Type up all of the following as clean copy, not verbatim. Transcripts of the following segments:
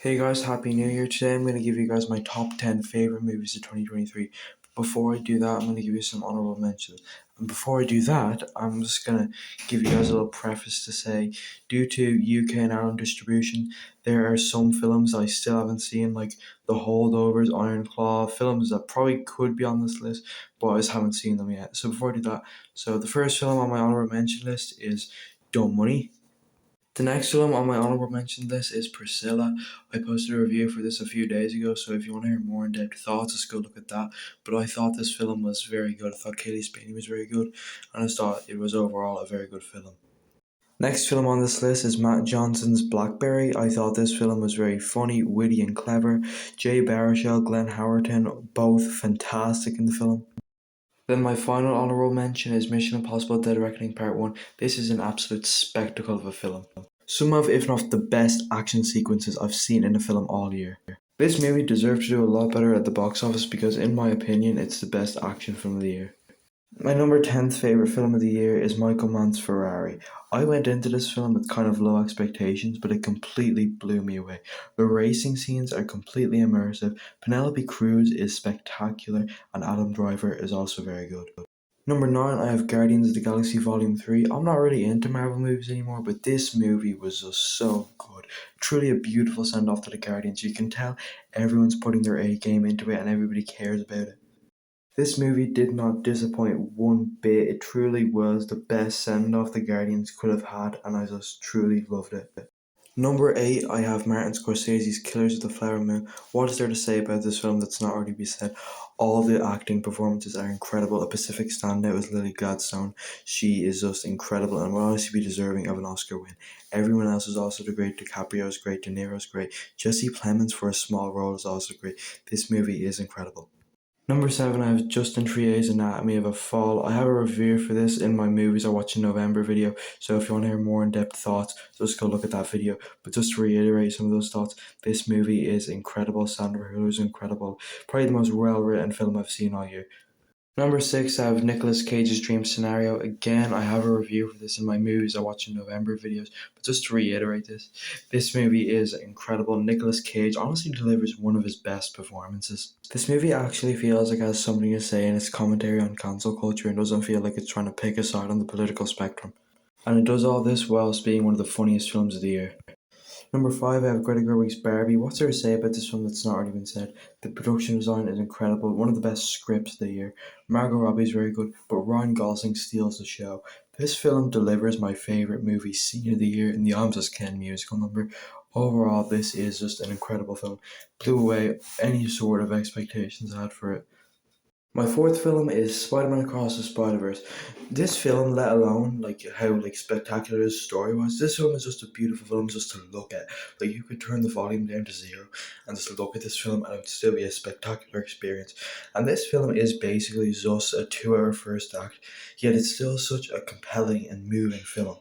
Hey guys, Happy New Year. Today I'm going to give you guys my top 10 favorite movies of 2023. Before I do that, I'm going to give you some honorable mentions. And before I do that, I'm just going to give you guys a little preface to say, due to UK and Ireland distribution, there are some films I still haven't seen, like The Holdovers, Iron Claw, films that probably could be on this list, but I just haven't seen them yet. So before I do that, the first film on my honorable mention list is Dumb Money. The next film on my honorable mention list is Priscilla. I posted a review for this a few days ago, so if you want to hear more in-depth thoughts, just go look at that. But I thought this film was very good. I thought Kaylee Spaney was very good, and I thought it was overall a very good film. Next film on this list is Matt Johnson's Blackberry. I thought this film was very funny, witty, and clever. Jay Baruchel, Glenn Howerton, both fantastic in the film. Then my final honorable mention is Mission Impossible Dead Reckoning Part 1. This is an absolute spectacle of a film. Some of, if not the best action sequences I've seen in a film all year. This movie deserved to do a lot better at the box office because in my opinion it's the best action film of the year. My number 10th favourite film of the year is Michael Mann's Ferrari. I went into this film with kind of low expectations, but it completely blew me away. The racing scenes are completely immersive, Penelope Cruz is spectacular, and Adam Driver is also very good. Number 9, I have Guardians of the Galaxy Volume 3. I'm not really into Marvel movies anymore, but this movie was just so good. Truly a beautiful send off to the Guardians. You can tell everyone's putting their A game into it and everybody cares about it. This movie did not disappoint one bit. It truly was the best send off the Guardians could have had, and I just truly loved it. Number 8, I have Martin Scorsese's Killers of the Flower Moon. What is there to say about this film that's not already been said? All the acting performances are incredible. A Pacific standout is Lily Gladstone. She is just incredible and will honestly be deserving of an Oscar win. Everyone else is also great. DiCaprio is great. De Niro is great. Jesse Plemons for a small role is also great. This movie is incredible. Number 7, I have Justin Triet's Anatomy of a Fall. I have a review for this in my Movies I Watch in November video, so if you want to hear more in-depth thoughts, just go look at that video. But just to reiterate some of those thoughts, this movie is incredible. Sandra Hüller is incredible. Probably the most well-written film I've seen all year. Number 6, I have Nicolas Cage's Dream Scenario. Again, I have a review for this in my Movies I Watch in November videos, but just to reiterate this movie is incredible. Nicolas Cage honestly delivers one of his best performances. This movie actually feels like it has something to say in its commentary on cancel culture and doesn't feel like it's trying to pick a side on the political spectrum. And it does all this whilst being one of the funniest films of the year. Number 5, I have Greta Gerwig's Barbie. What's there to say about this film that's not already been said? The production design is incredible, one of the best scripts of the year. Margot Robbie is very good, but Ryan Gosling steals the show. This film delivers my favourite movie scene of the year in the I'm Just Ken musical number. Overall, this is just an incredible film. Blew away any sort of expectations I had for it. My fourth film is Spider-Man Across the Spider-Verse. This film, let alone how spectacular his story was, this film is just a beautiful film just to look at. Like you could turn the volume down to 0 and just look at this film and it would still be a spectacular experience. And this film is basically just a 2-hour first act, yet it's still such a compelling and moving film.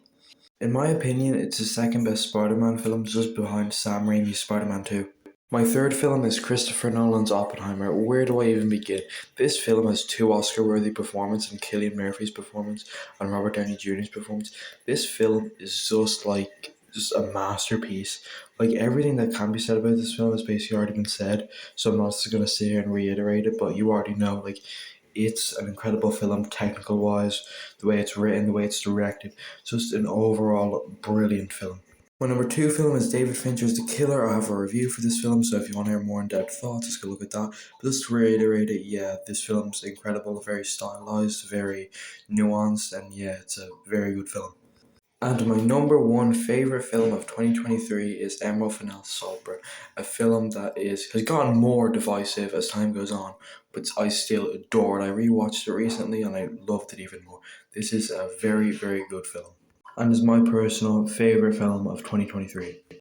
In my opinion, it's the second best Spider-Man film just behind Sam Raimi's Spider-Man 2. My third film is Christopher Nolan's Oppenheimer. Where do I even begin? This film has 2 Oscar-worthy performances in Cillian Murphy's performance and Robert Downey Jr.'s performance. This film is just a masterpiece. Like everything that can be said about this film has basically already been said, so I'm not just gonna sit here and reiterate it, but you already know, it's an incredible film, technical wise, the way it's written, the way it's directed, just an overall brilliant film. My number 2 film is David Fincher's The Killer. I have a review for this film, so if you want to hear more in-depth thoughts, just go look at that. But just to reiterate it, yeah, this film's incredible, very stylized, very nuanced, and yeah, it's a very good film. And my number 1 favourite film of 2023 is Emerald Fennell Saltburn, a film that has gotten more divisive as time goes on, but I still adore it. I rewatched it recently and I loved it even more. This is a very, very good film and is my personal favourite film of 2023.